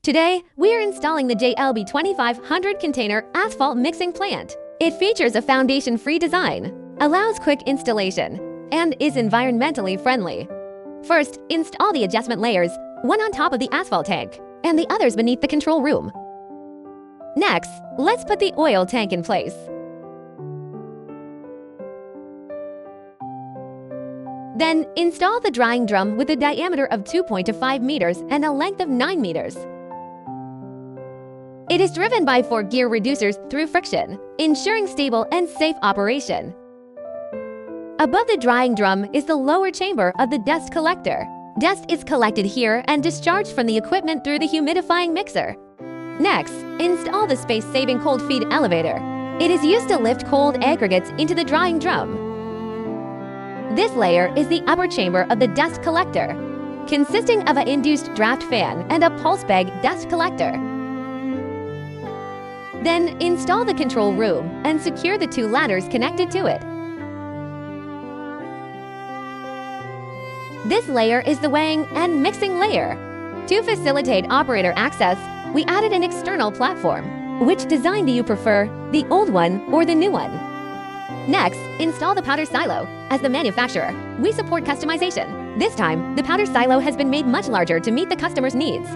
Today, we are installing the JLB2500 container asphalt mixing plant. It features a foundation-free design, allows quick installation, and is environmentally friendly. First, install the adjustment layers, one on top of the asphalt tank, and the others beneath the control room. Next, let's put the oil tank in place. Then, install the drying drum with a diameter of 2.25 meters and a length of 9 meters. It is driven by 4 gear reducers through friction, ensuring stable and safe operation. Above the drying drum is the lower chamber of the dust collector. Dust is collected here and discharged from the equipment through the humidifying mixer. Next, install the space-saving cold feed elevator. It is used to lift cold aggregates into the drying drum. This layer is the upper chamber of the dust collector, consisting of an induced draft fan and a pulse bag dust collector. Then install the control room and secure the 2 ladders connected to it. This layer is the weighing and mixing layer. To facilitate operator access, we added an external platform. Which design do you prefer, the old one or the new one? Next, install the powder silo. As the manufacturer, we support customization. This time, the powder silo has been made much larger to meet the customer's needs.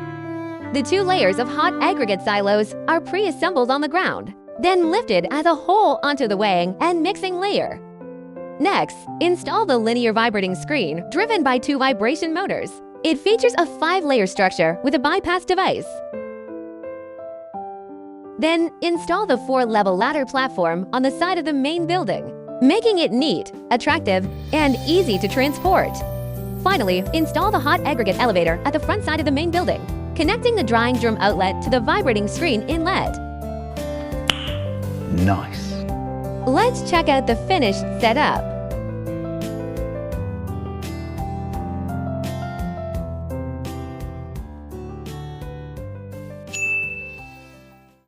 The 2 layers of hot aggregate silos are pre-assembled on the ground, then lifted as a whole onto the weighing and mixing layer. Next, install the linear vibrating screen driven by 2 vibration motors. It features a 5-layer structure with a bypass device. Then, install the 4-level ladder platform on the side of the main building, making it neat, attractive, and easy to transport. Finally, install the hot aggregate elevator at the front side of the main building, connecting the drying drum outlet to the vibrating screen inlet. Nice. Let's check out the finished setup.